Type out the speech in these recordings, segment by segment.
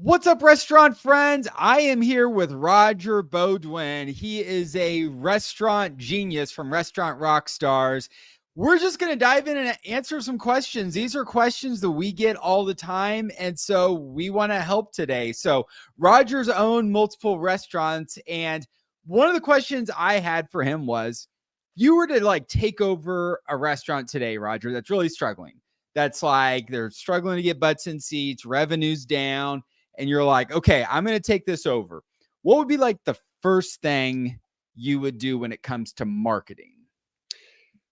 What's up, restaurant friends? I am here with Roger Beaudoin. He is a restaurant genius from Restaurant Rockstars. We're just going to dive in and answer some questions. These are questions that we get all the time, and so we want to help today. So, Roger's owned multiple restaurants, and one of the questions I had for him was, if you were to take over a restaurant today, Roger, that's really struggling. That's like they're struggling to get butts in seats, revenue's down, and you're like, okay, I'm going to take this over. What would be like the first thing you would do when it comes to marketing?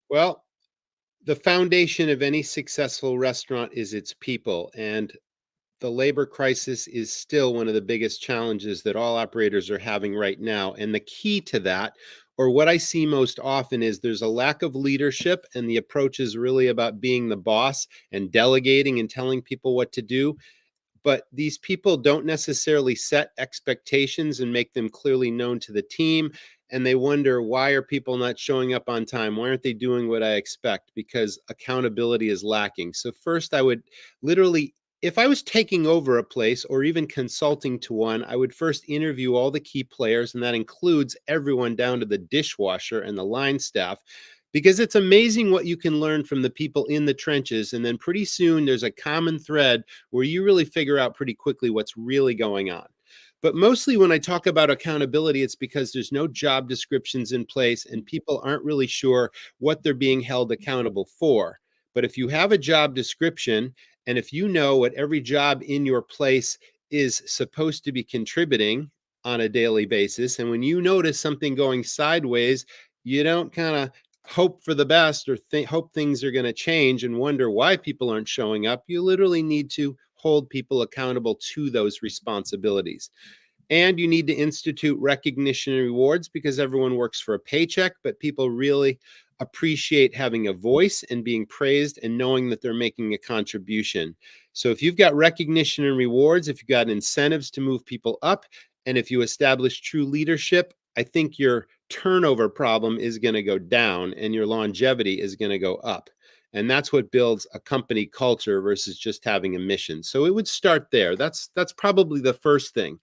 Well, the foundation of any successful restaurant is its people. And the labor crisis is still one of the biggest challenges that all operators are having right now. And the key to that, or what I see most often, is there's a lack of leadership, and the approach is really about being the boss and delegating and telling people what to do. But these people don't necessarily set expectations and make them clearly known to the team. And they wonder, why are people not showing up on time? Why aren't they doing what I expect? Because accountability is lacking. So first, I would literally, if I was taking over a place or even consulting to one, I would first interview all the key players, and that includes everyone down to the dishwasher and the line staff, because it's amazing what you can learn from the people in the trenches. And then pretty soon there's a common thread where you really figure out pretty quickly what's really going on. But mostly when I talk about accountability, it's because there's no job descriptions in place and people aren't really sure what they're being held accountable for. But if you have a job description, and if you know what every job in your place is supposed to be contributing on a daily basis, and when you notice something going sideways, you don't kind of hope for the best or hope things are going to change and wonder why people aren't showing up. You literally need to hold people accountable to those responsibilities. And you need to institute recognition and rewards, because everyone works for a paycheck, but people really appreciate having a voice and being praised and knowing that they're making a contribution. So if you've got recognition and rewards, if you've got incentives to move people up, and if you establish true leadership, I think your turnover problem is going to go down and your longevity is going to go up. And that's what builds a company culture versus just having a mission. So it would start there. That's probably the first thing.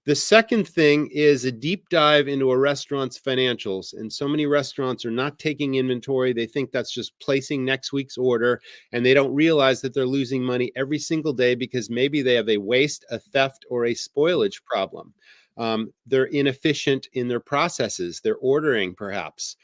The second thing is a deep dive into a restaurant's financials. And so many restaurants are not taking inventory. They think that's just placing next week's order, and they don't realize that they're losing money every single day because maybe they have a waste, a theft, or a spoilage problem. They're inefficient in their processes. They're ordering, perhaps.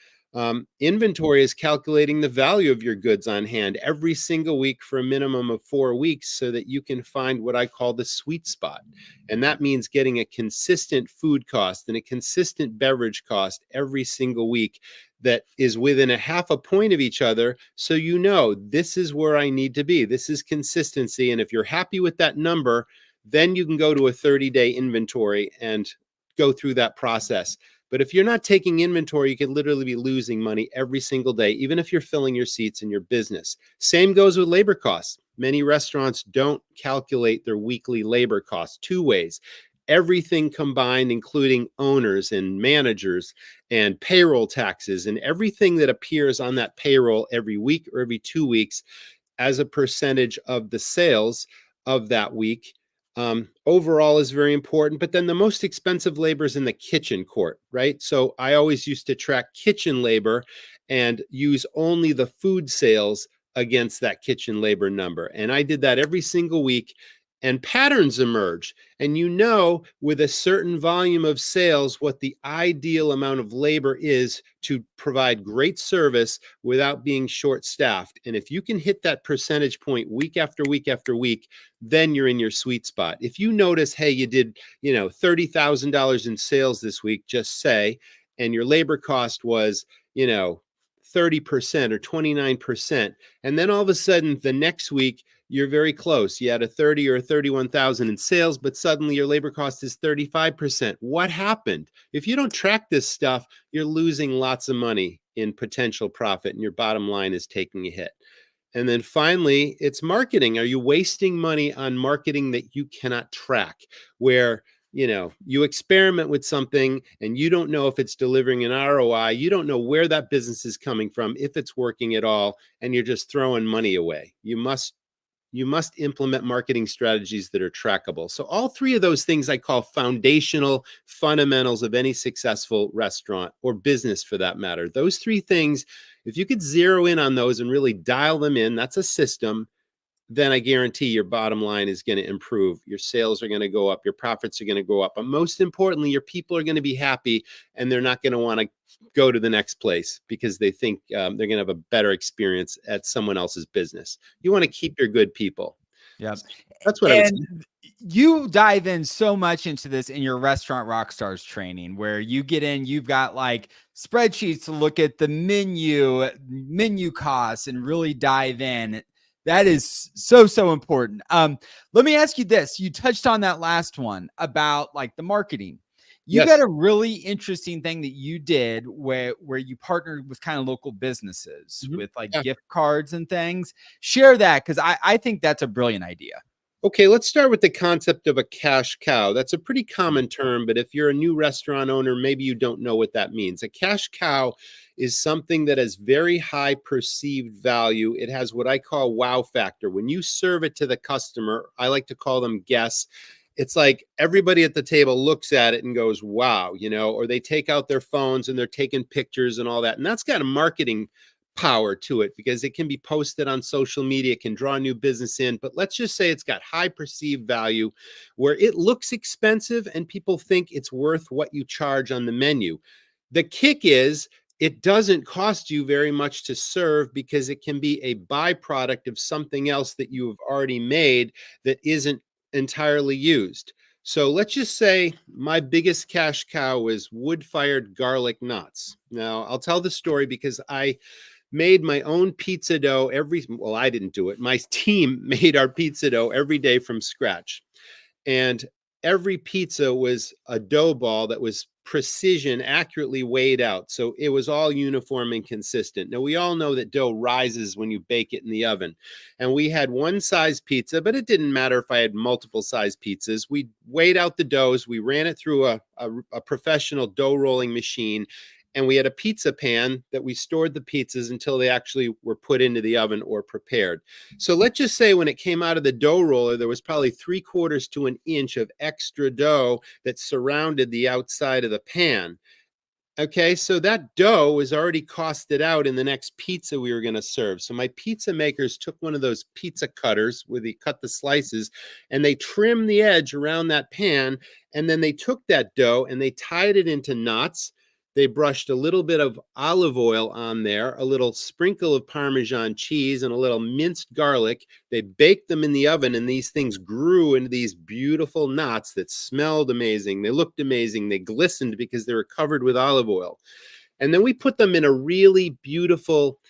Inventory is calculating the value of your goods on hand every single week for a minimum of 4 weeks so that you can find what I call the sweet spot. And that means getting a consistent food cost and a consistent beverage cost every single week that is within a half a point of each other. So you know, this is where I need to be. This is consistency. And if you're happy with that number, then you can go to a 30-day inventory and go through that process. But if you're not taking inventory, you could literally be losing money every single day, even if you're filling your seats in your business. Same goes with labor costs. Many restaurants don't calculate their weekly labor costs 2 ways. Everything combined, including owners and managers and payroll taxes and everything that appears on that payroll every week or every 2 weeks as a percentage of the sales of that week. Overall is very important. But then the most expensive labor is in the kitchen court, right? So I always used to track kitchen labor and use only the food sales against that kitchen labor number. And I did that every single week, and patterns emerge. And you know, with a certain volume of sales, what the ideal amount of labor is to provide great service without being short staffed. And if you can hit that percentage point week after week after week, then you're in your sweet spot. If you notice, hey, you did, $30,000 in sales this week, just say, and your labor cost was, 30% or 29%. And then all of a sudden the next week, you're very close. You had a 30 or 31,000 in sales, but suddenly your labor cost is 35%. What happened? If you don't track this stuff, you're losing lots of money in potential profit, and your bottom line is taking a hit. And then finally, it's marketing. Are you wasting money on marketing that you cannot track, where you experiment with something and you don't know if it's delivering an ROI, you don't know where that business is coming from, if it's working at all, and you're just throwing money away? You you must implement marketing strategies that are trackable. So all three of those things I call foundational fundamentals of any successful restaurant or business for that matter. Those three things, if you could zero in on those and really dial them in, that's a system, then I guarantee your bottom line is going to improve. Your sales are going to go up. Your profits are going to go up. But most importantly, your people are going to be happy, and they're not going to want to go to the next place because they think they're going to have a better experience at someone else's business. You want to keep your good people. Yep. That's what I would say. And you dive in so much into this in your Restaurant Rockstars training, where you get in, you've got like spreadsheets to look at the menu costs and really dive in. That is so important. Let me ask you this. You touched on that last one about like the marketing. You got Yes. a really interesting thing that you did where you partnered with kind of local businesses with like Yeah. gift cards and things. Share that, because I think that's a brilliant idea. Okay, let's start with the concept of a cash cow. That's a pretty common term, but if you're a new restaurant owner, maybe you don't know what that means. A cash cow is something that has very high perceived value. It has what I call wow factor. When you serve it to the customer, I like to call them guests. It's like everybody at the table looks at it and goes, wow, or they take out their phones and they're taking pictures and all that. And that's got a marketing power to it because it can be posted on social media, it can draw new business in, but let's just say it's got high perceived value where it looks expensive and people think it's worth what you charge on the menu. The kick is it doesn't cost you very much to serve because it can be a byproduct of something else that you have already made that isn't entirely used. So let's just say my biggest cash cow was wood-fired garlic knots. Now, I'll tell the story because I made my own pizza dough well, I didn't do it. My team made our pizza dough every day from scratch. And every pizza was a dough ball that was precision, accurately weighed out. So it was all uniform and consistent. Now, we all know that dough rises when you bake it in the oven. And we had one size pizza, but it didn't matter if I had multiple size pizzas. We weighed out the doughs. We ran it through a professional dough rolling machine. And we had a pizza pan that we stored the pizzas until they actually were put into the oven or prepared. So let's just say when it came out of the dough roller, there was probably 3/4 to an inch of extra dough that surrounded the outside of the pan. Okay, so that dough was already costed out in the next pizza we were going to serve. So my pizza makers took one of those pizza cutters where they cut the slices and they trimmed the edge around that pan. And then they took that dough and they tied it into knots. They brushed a little bit of olive oil on there, a little sprinkle of Parmesan cheese, and a little minced garlic. They baked them in the oven, and these things grew into these beautiful knots that smelled amazing. They looked amazing. They glistened because they were covered with olive oil. And then we put them in a really beautiful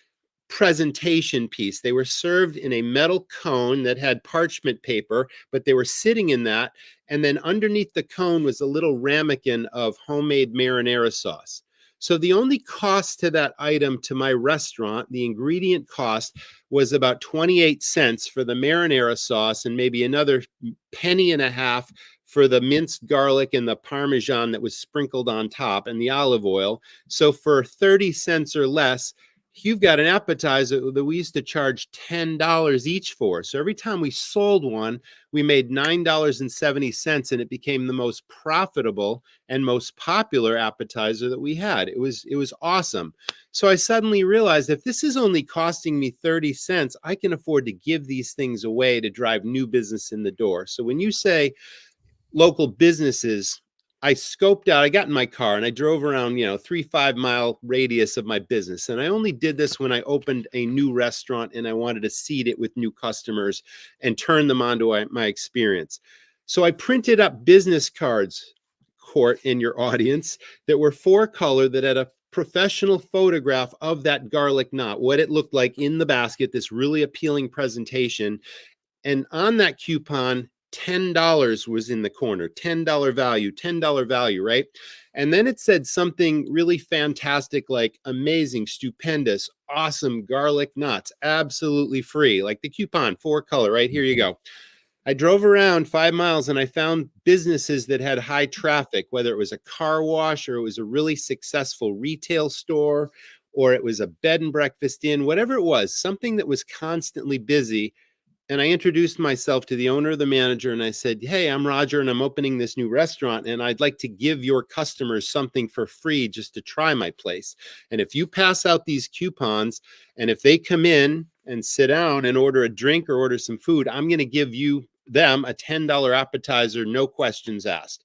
presentation piece. They were served in a metal cone that had parchment paper, but they were sitting in that. And then underneath the cone was a little ramekin of homemade marinara sauce. So the only cost to that item to my restaurant, the ingredient cost, was about 28 cents for the marinara sauce and maybe another penny and a half for the minced garlic and the Parmesan that was sprinkled on top and the olive oil. So for 30 cents or less, you've got an appetizer that we used to charge $10 each for. So every time we sold one, we made $9.70, and it became the most profitable and most popular appetizer that we had. It was awesome. So I suddenly realized if this is only costing me 30 cents, I can afford to give these things away to drive new business in the door. So when you say local businesses, I scoped out, I got in my car and I drove around, 3-5 mile radius of my business. And I only did this when I opened a new restaurant and I wanted to seed it with new customers and turn them onto my experience. So I printed up business cards, Court, in your audience, that were 4-color that had a professional photograph of that garlic knot, what it looked like in the basket, this really appealing presentation. And on that coupon, $10 was in the corner, $10 value, $10 value, right? And then it said something really fantastic, like amazing, stupendous, awesome garlic knots, absolutely free, like the coupon, 4-color, right? Here you go. I drove around 5 miles and I found businesses that had high traffic, whether it was a car wash or it was a really successful retail store or it was a bed and breakfast inn, whatever it was, something that was constantly busy. And I introduced myself to the owner, the manager, and I said, "Hey, I'm Roger, and I'm opening this new restaurant, and I'd like to give your customers something for free just to try my place. And if you pass out these coupons, and if they come in and sit down and order a drink or order some food, I'm going to give them a $10 appetizer, no questions asked.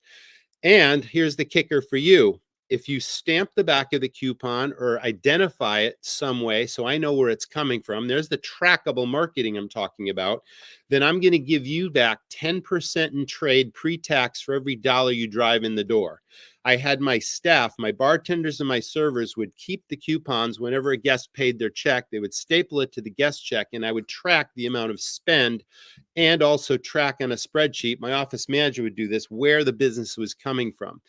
And here's the kicker for you. If you stamp the back of the coupon or identify it some way so I know where it's coming from, there's the trackable marketing I'm talking about, then I'm going to give you back 10% in trade pre-tax for every dollar you drive in the door." I had my staff, my bartenders and my servers would keep the coupons whenever a guest paid their check. They would staple it to the guest check, and I would track the amount of spend and also track on a spreadsheet. My office manager would do this, where the business was coming from.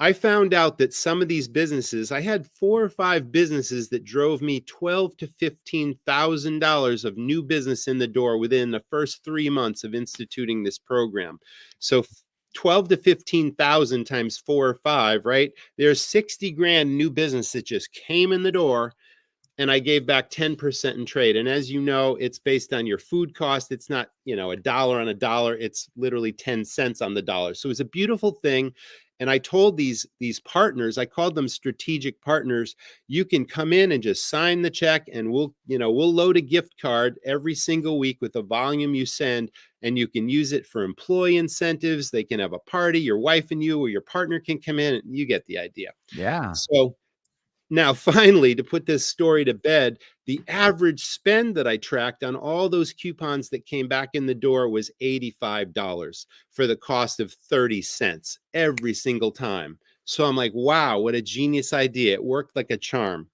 I found out that some of these businesses, I had 4 or 5 businesses that drove me $12,000 to $15,000 of new business in the door within the first 3 months of instituting this program. So 12 to 15,000 times 4 or 5, right? There's 60 grand new business that just came in the door, and I gave back 10% in trade. And as you know, it's based on your food cost. It's not, a dollar on a dollar. It's literally 10 cents on the dollar. So it's a beautiful thing. And I told these partners, I called them strategic partners, you can come in and just sign the check, and we'll load a gift card every single week with the volume you send, and you can use it for employee incentives. They can have a party, your wife and you or your partner can come in, and you get the idea. Yeah. So now, finally, to put this story to bed, the average spend that I tracked on all those coupons that came back in the door was $85 for the cost of 30 cents every single time. So I'm like, wow, what a genius idea. It worked like a charm.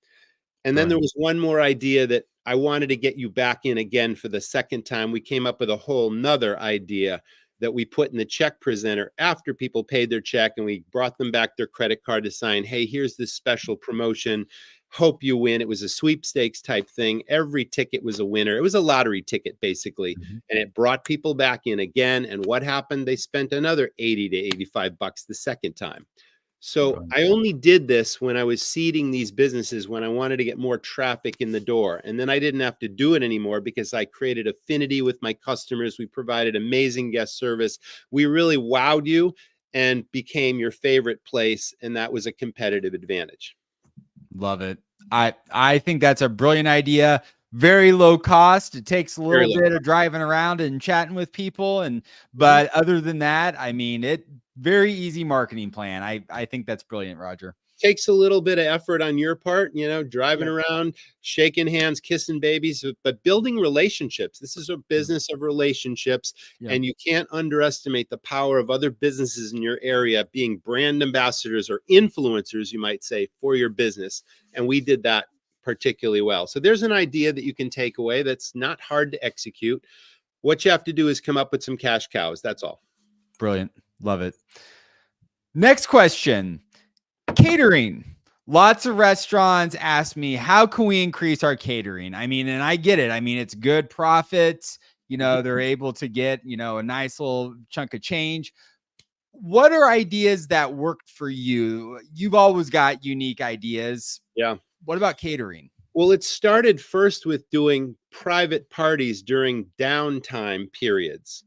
And then there Brilliant. was one more idea that I wanted to get you back in again for the second time. We came up with a whole nother idea that we put in the check presenter after people paid their check, and we brought them back their credit card to sign. Hey, here's this special promotion. Hope you win. It was a sweepstakes type thing. Every ticket was a winner. It was a lottery ticket, basically. Mhm. And it brought people back in again. And what happened? They spent another 80 to 85 bucks the second time. So Brilliant. I only did this when I was seeding these businesses, when I wanted to get more traffic in the door. And then I didn't have to do it anymore because I created affinity with my customers. We provided amazing guest service. We really wowed you and became your favorite place. And that was a competitive advantage. Love it. I think that's a brilliant idea. Very low cost. It takes a Very little low bit of cost. driving around and chatting with people, Mhm. but other than that, I mean, it very easy marketing plan. I think that's brilliant, Roger. Takes a little bit of effort on your part, driving Yep. around, shaking hands, kissing babies, but building relationships. This is a Yep. business of relationships, Yep. and you can't underestimate the power of other businesses in your area being brand ambassadors or influencers, you might say, for your business. And we did that particularly well. So there's an idea that you can take away that's not hard to execute. What you have to do is come up with some cash cows. That's all. Brilliant. Love it. Next question. Catering. Lots of restaurants ask me, how can we increase our catering? I mean, and I get it. I mean, it's good profits. Mhm. They're able to get, a nice little chunk of change. What are ideas that worked for you? You've always got unique ideas. Yeah. What about catering? Well, it started first with doing private parties during downtime periods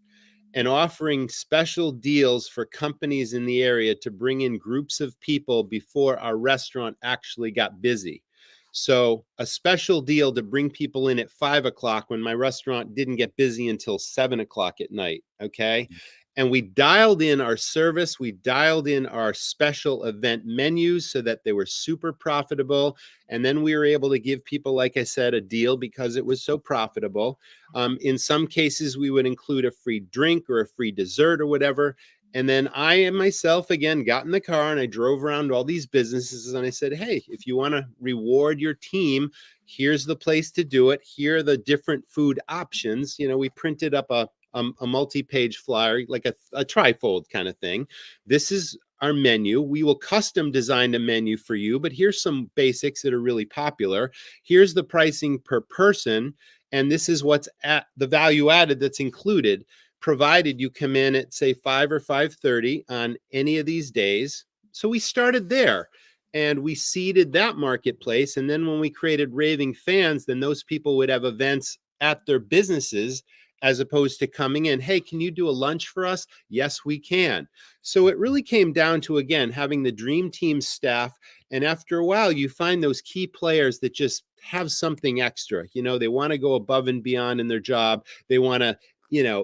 and offering special deals for companies in the area to bring in groups of people before our restaurant actually got busy. So, a special deal to bring people in at 5 o'clock when my restaurant didn't get busy until 7 o'clock at night. Okay. And we dialed in our service, we dialed in our special event menus so that they were super profitable. And then we were able to give people, like I said, a deal because it was so profitable. In some cases, we would include a free drink or a free dessert or whatever. And then I and myself, again, got in the car and I drove around all these businesses and I said, hey, if you want to reward your team, here's the place to do it. Here are the different food options. We printed up a multi-page flyer, like a trifold kind of thing. This is our menu. We will custom design a menu for you, but here's some basics that are really popular. Here's the pricing per person. And this is what's at the value added that's included, provided you come in at say 5 or 5:30 on any of these days. So we started there and we seeded that marketplace. And then when we created Raving Fans, then those people would have events at their businesses as opposed to coming in, hey, can you do a lunch for us? Yes, we can. So it really came down to, again, having the dream team staff. And after a while, you find those key players that just have something extra. They want to go above and beyond in their job. They want to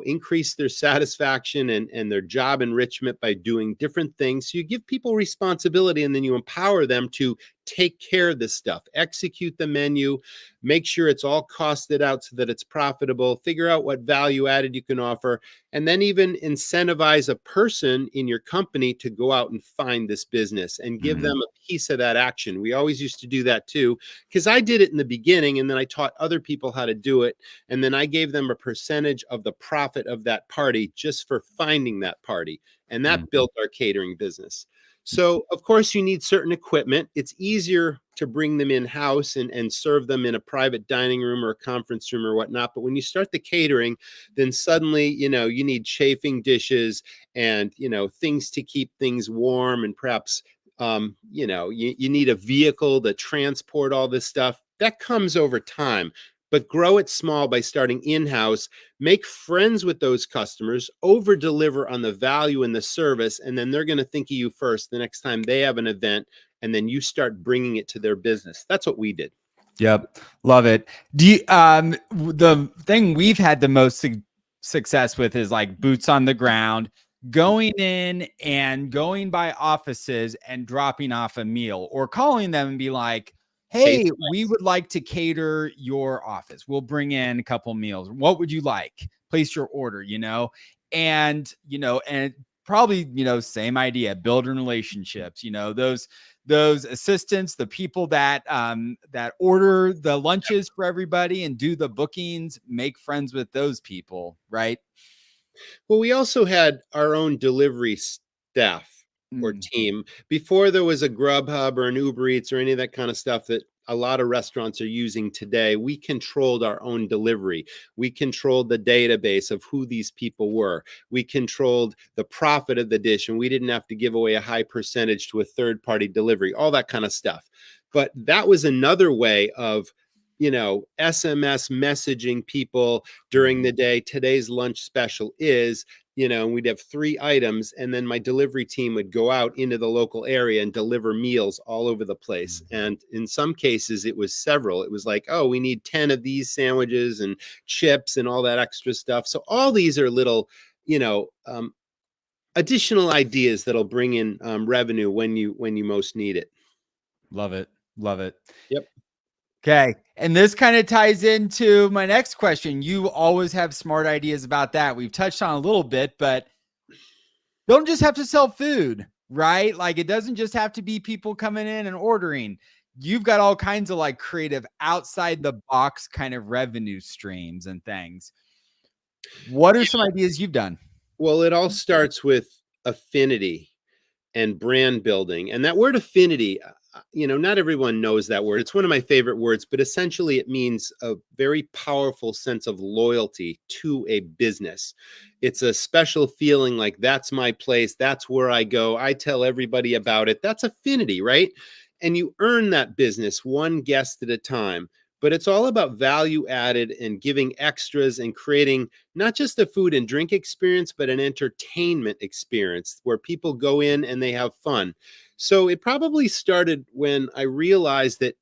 increase their satisfaction and their job enrichment by doing different things. So you give people responsibility, and then you empower them to take care of this stuff, execute the menu, make sure it's all costed out so that it's profitable, figure out what value added you can offer, and then even incentivize a person in your company to go out and find this business and give them a piece of that action. We always used to do that too, because I did it in the beginning, and then I taught other people how to do it. And then I gave them a percentage of the profit of that party just for finding that party. And that built our catering business. So, of course, you need certain equipment. It's easier to bring them in-house and serve them in a private dining room or a conference room or whatnot. But when you start the catering, then suddenly, you need chafing dishes and, things to keep things warm, and perhaps, you need a vehicle to transport all this stuff. That comes over time. But grow it small by starting in-house, make friends with those customers, over deliver on the value and the service, and then they're going to think of you first the next time they have an event, and then you start bringing it to their business. That's what we did. Yep. Love it. The thing we've had the most success with is like boots on the ground, going in and going by offices and dropping off a meal, or calling them and be like, hey, we would like to cater your office. We'll bring in a couple meals. What would you like? Place your order, and probably, same idea, building relationships, those assistants, the people that order the lunches for everybody and do the bookings, make friends with those people, right? Well, we also had our own delivery staff or team. Before there was a Grubhub or an Uber Eats or any of that kind of stuff that a lot of restaurants are using today, we controlled our own delivery. We controlled the database of who these people were. We controlled the profit of the dish, and we didn't have to give away a high percentage to a third-party delivery, all that kind of stuff. But that was another way of SMS messaging people during the day. Today's lunch special is, we'd have 3 items, and then my delivery team would go out into the local area and deliver meals all over the place. And in some cases, it was several. It was like, oh, we need 10 of these sandwiches and chips and all that extra stuff. So all these are little, additional ideas that'll bring in revenue when you most need it. Love it. Love it. Yep. Okay. And this kind of ties into my next question. You always have smart ideas about that. We've touched on a little bit, but don't just have to sell food, right? Like, it doesn't just have to be people coming in and ordering. You've got all kinds of like creative outside the box kind of revenue streams and things. What are some ideas you've done? Well, it all starts with affinity and brand building. And that word affinity, not everyone knows that word. It's one of my favorite words, but essentially it means a very powerful sense of loyalty to a business. It's a special feeling like, that's my place. That's where I go. I tell everybody about it. That's affinity, right? And you earn that business one guest at a time. But it's all about value added and giving extras and creating not just a food and drink experience, but an entertainment experience where people go in and they have fun. So it probably started when I realized that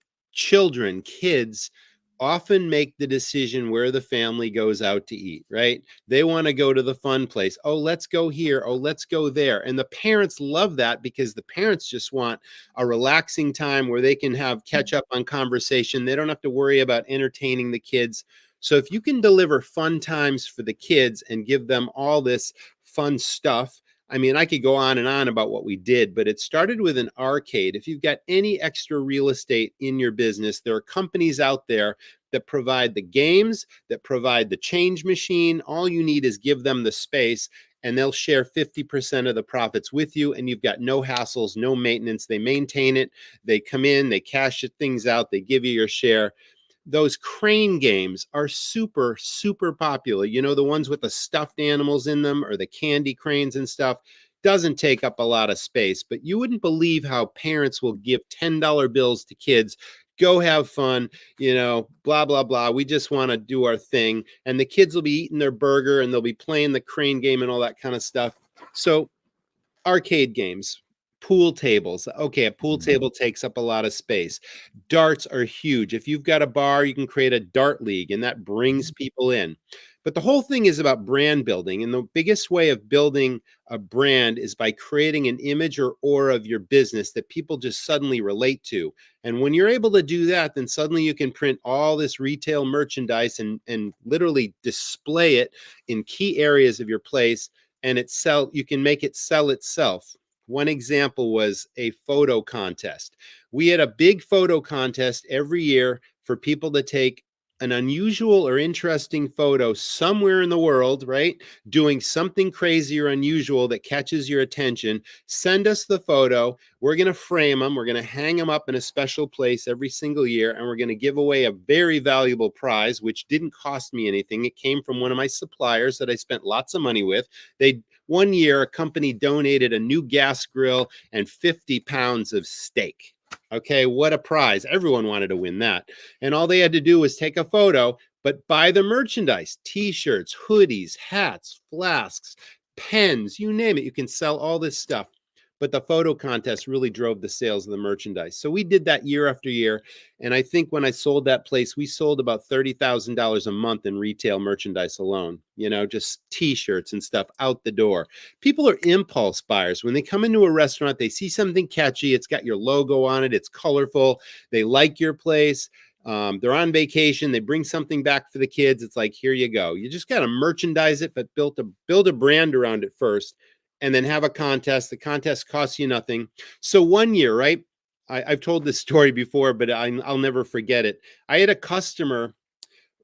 kids often make the decision where the family goes out to eat, right? They want to go to the fun place. Oh, let's go here. Oh, let's go there. And the parents love that, because the parents just want a relaxing time where they can have catch up on conversation. They don't have to worry about entertaining the kids. So if you can deliver fun times for the kids and give them all this fun stuff, I mean, I could go on and on about what we did, but it started with an arcade. If you've got any extra real estate in your business, there are companies out there that provide the games, that provide the change machine. All you need is give them the space, and they'll share 50% of the profits with you, and you've got no hassles, no maintenance. They maintain it. They come in, they cash things out, they give you your share. Those crane games are super, super popular. The ones with the stuffed animals in them, or the candy cranes and stuff. Doesn't take up a lot of space, but you wouldn't believe how parents will give $10 bills to kids Go have fun, blah, blah, blah. We just want to do our thing. And the kids will be eating their burger and they'll be playing the crane game and all that kind of stuff. So arcade games, pool tables. Okay, a pool table takes up a lot of space. Darts are huge. If you've got a bar, you can create a dart league, and that brings people in. But the whole thing is about brand building. And the biggest way of building a brand is by creating an image or aura of your business that people just suddenly relate to. And when you're able to do that, then suddenly you can print all this retail merchandise and literally display it in key areas of your place, and you can make it sell itself. One example was a photo contest. We had a big photo contest every year for people to take an unusual or interesting photo somewhere in the world, right? Doing something crazy or unusual that catches your attention. Send us the photo. We're going to frame them. We're going to hang them up in a special place every single year. And we're going to give away a very valuable prize, which didn't cost me anything. It came from one of my suppliers that I spent lots of money with. One year, a company donated a new gas grill and 50 pounds of steak. Okay, what a prize. Everyone wanted to win that. And all they had to do was take a photo, but buy the merchandise, t-shirts, hoodies, hats, flasks, pens, you name it. You can sell all this stuff. But the photo contest really drove the sales of the merchandise. So we did that year after year. And I think when I sold that place, we sold about $30,000 a month in retail merchandise alone, just t-shirts and stuff out the door. People are impulse buyers. When they come into a restaurant, they see something catchy. It's got your logo on it. It's colorful. They like your place. They're on vacation. They bring something back for the kids. It's like, here you go. You just got to merchandise it, but build a brand around it first, and then have a contest. The contest costs you nothing. So one year, right? I've told this story before, but I'll never forget it. I had a customer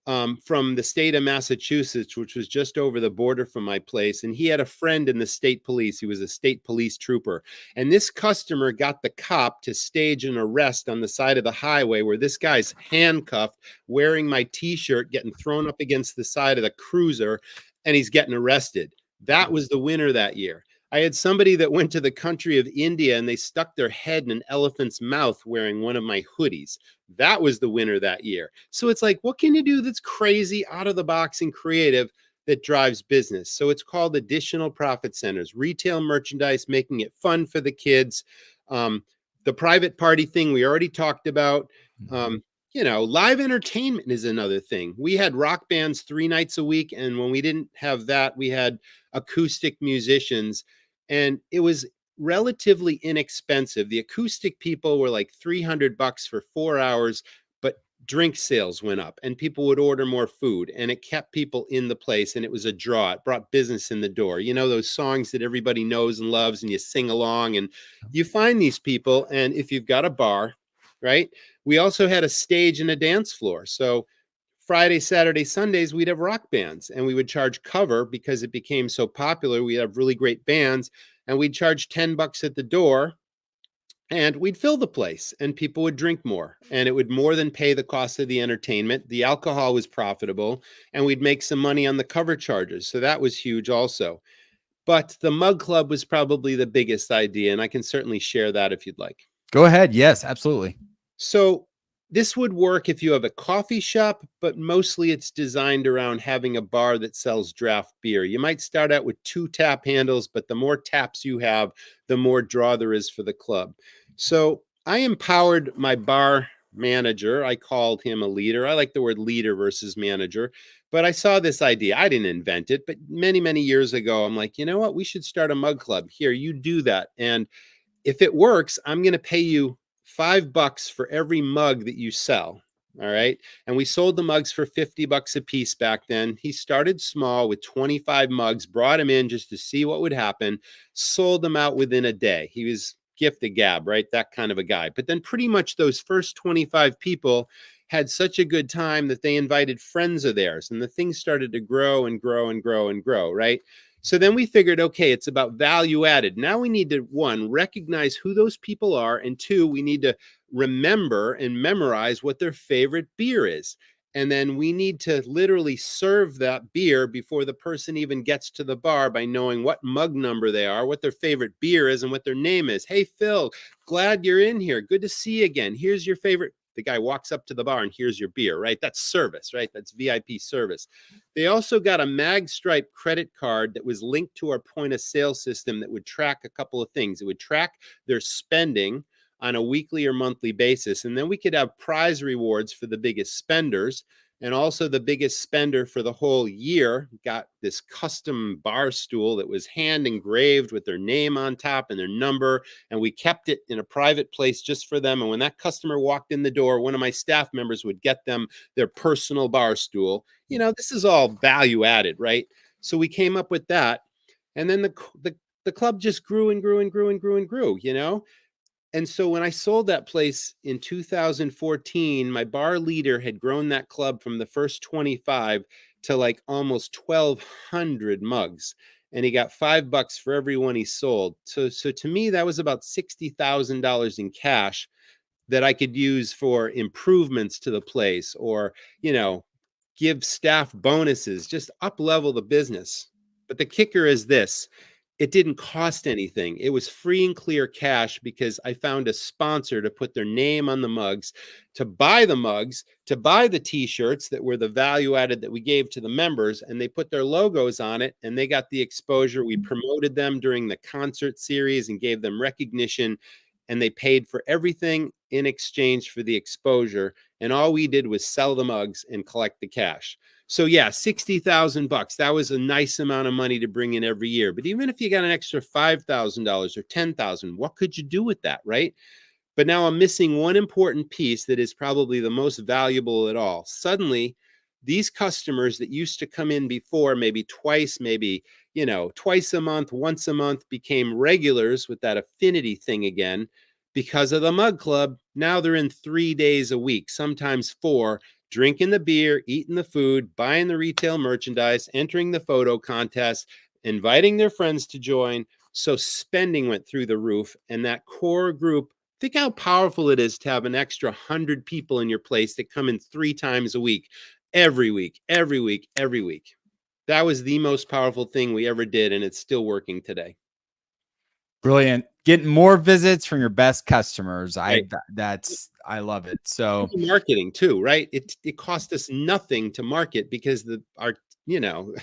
from the state of Massachusetts, which was just over the border from my place. And he had a friend in the state police. He was a state police trooper. And this customer got the cop to stage an arrest on the side of the highway where this guy's handcuffed, wearing my t-shirt, getting thrown up against the side of the cruiser, and he's getting arrested. That was the winner that year. I had somebody that went to the country of India and they stuck their head in an elephant's mouth wearing one of my hoodies. That was the winner that year. So it's like, what can you do that's crazy, out of the box, and creative that drives business? So it's called additional profit centers, retail merchandise, making it fun for the kids. The private party thing we already talked about. Live entertainment is another thing. We had rock bands 3 nights a week. And when we didn't have that, we had acoustic musicians, and it was relatively inexpensive. The acoustic people were like $300 for 4 hours, but drink sales went up and people would order more food, and it kept people in the place, and it was a draw. It brought business in the door. Those songs that everybody knows and loves, and you sing along, and you find these people. And if you've got a bar, right? We also had a stage and a dance floor. So Friday, Saturday, Sundays, we'd have rock bands, and we would charge cover because it became so popular. We'd have really great bands, and we'd charge $10 at the door, and we'd fill the place, and people would drink more, and it would more than pay the cost of the entertainment. The alcohol was profitable, and we'd make some money on the cover charges. So that was huge also. But the Mug Club was probably the biggest idea, and I can certainly share that if you'd like. Go ahead. Yes, absolutely. So this would work if you have a coffee shop, but mostly it's designed around having a bar that sells draft beer. You might start out with 2 tap handles, but the more taps you have, the more draw there is for the club. So I empowered my bar manager. I called him a leader. I like the word leader versus manager, but I saw this idea. I didn't invent it, but many, many years ago, I'm like, you know what? We should start a mug club. Here, you do that. And if it works, I'm going to pay you $5 for every mug that you sell. All right. And we sold the mugs for $50 a piece back then. He started small with 25 mugs, brought them in just to see what would happen, sold them out within a day. He was gift the gab, right? That kind of a guy. But then pretty much those first 25 people had such a good time that they invited friends of theirs, and the thing started to grow and grow and grow and grow, right? So then we figured, okay, it's about value added. Now we need to, 1, recognize who those people are, and 2, we need to remember and memorize what their favorite beer is. And then we need to literally serve that beer before the person even gets to the bar by knowing what mug number they are, what their favorite beer is, and what their name is. Hey, Phil, glad you're in here. Good to see you again. Here's your favorite The guy walks up to the bar and here's your beer, right? That's service, right? That's VIP service. They also got a mag stripe credit card that was linked to our point of sale system that would track a couple of things. It would track their spending on a weekly or monthly basis. And then we could have prize rewards for the biggest spenders. And also the biggest spender for the whole year got this custom bar stool that was hand engraved with their name on top and their number. And we kept it in a private place just for them. And when that customer walked in the door, one of my staff members would get them their personal bar stool. You know, this is all value added, right? So we came up with that. And then the club just grew and grew and grew and grew and grew, you know? And so when I sold that place in 2014, my bar leader had grown that club from the first 25 to like almost 1,200 mugs. And he got $5 for every one he sold. So to me, that was about $60,000 in cash that I could use for improvements to the place, or, you know, give staff bonuses, just up level the business. But the kicker is this: it didn't cost anything. It was free and clear cash because I found a sponsor to put their name on the mugs, to buy the mugs, to buy the t-shirts that were the value added that we gave to the members, and they put their logos on it and they got the exposure. We promoted them during the concert series and gave them recognition, and they paid for everything in exchange for the exposure. And all we did was sell the mugs and collect the cash. So yeah, $60,000. That was a nice amount of money to bring in every year. But even if you got an extra $5,000 or $10,000, what could you do with that, right? But now I'm missing one important piece that is probably the most valuable at all. Suddenly, these customers that used to come in before, maybe twice, maybe, you know, twice a month, once a month, became regulars with that affinity thing again because of the Mug Club. Now they're in 3 days a week, sometimes 4, drinking the beer, eating the food, buying the retail merchandise, entering the photo contest, inviting their friends to join. So spending went through the roof. And that core group, think how powerful it is to have an extra 100 people in your place that come in 3 times a week, every week, every week, every week. That was the most powerful thing we ever did, and it's still working today. Brilliant. Getting more visits from your best customers. Right. I love it. So marketing too, right? It cost us nothing to market because our you know,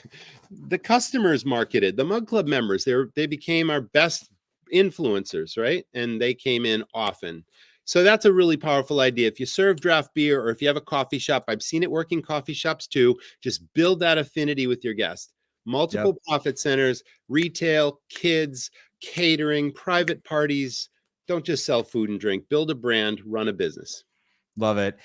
the customers marketed, the Mug Club members, they became our best influencers, right? And they came in often. So that's a really powerful idea. If you serve draft beer or if you have a coffee shop, I've seen it work in coffee shops too. Just build that affinity with your guest. Multiple profit centers, retail, kids, catering, private parties. Don't just sell food and drink. Build a brand, run a business. Love it.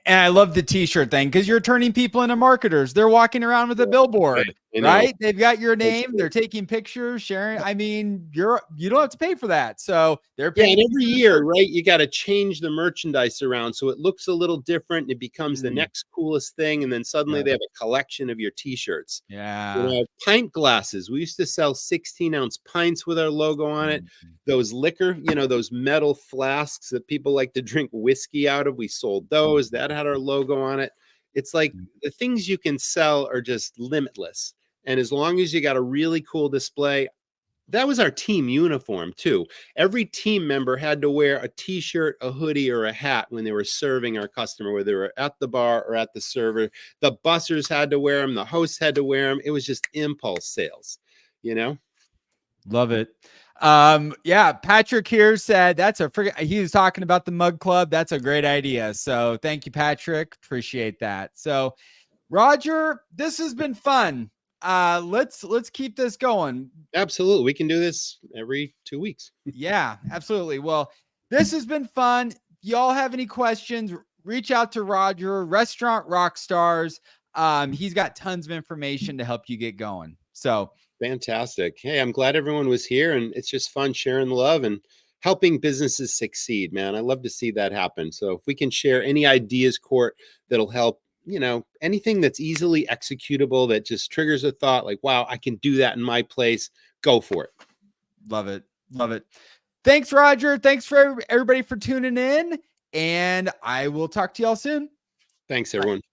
And I love the t-shirt thing because you're turning people into marketers. They're walking around with a billboard, right? They've got your name. They're taking pictures, sharing. I mean, you don't have to pay for that. So they're paying. And every year, right, you got to change the merchandise around so it looks a little different. It becomes the next coolest thing. And then suddenly they have a collection of your t-shirts. Yeah. You know, pint glasses. We used to sell 16-ounce pints with our logo on it. Those liquor, you know, those metal flasks that people like to drink whiskey out of. We sold those. That had our logo on it. It's like the things you can sell are just limitless. And as long as you got a really cool display, that was our team uniform too. Every team member had to wear a t-shirt, a hoodie, or a hat when they were serving our customer, whether they were at the bar or at the server. The bussers had to wear them. The hosts had to wear them. It was just impulse sales, you know? Love it. Yeah, Patrick here said he was talking about the Mug Club. That's a great idea. So thank you, Patrick. Appreciate that. So Roger, this has been fun. Let's keep this going. Absolutely. We can do this every 2 weeks. Yeah, absolutely. Well, this has been fun. Y'all have any questions, reach out to Roger, Restaurant Rockstars. He's got tons of information to help you get going. So fantastic. Hey, I'm glad everyone was here, and it's just fun sharing the love and helping businesses succeed, man. I love to see that happen. So if we can share any ideas, Court, that'll help, you know, anything that's easily executable, that just triggers a thought like, wow, I can do that in my place, go for it. Love it. Love it. Thanks, Roger. Thanks for everybody for tuning in, and I will talk to y'all soon. Thanks, everyone. Bye.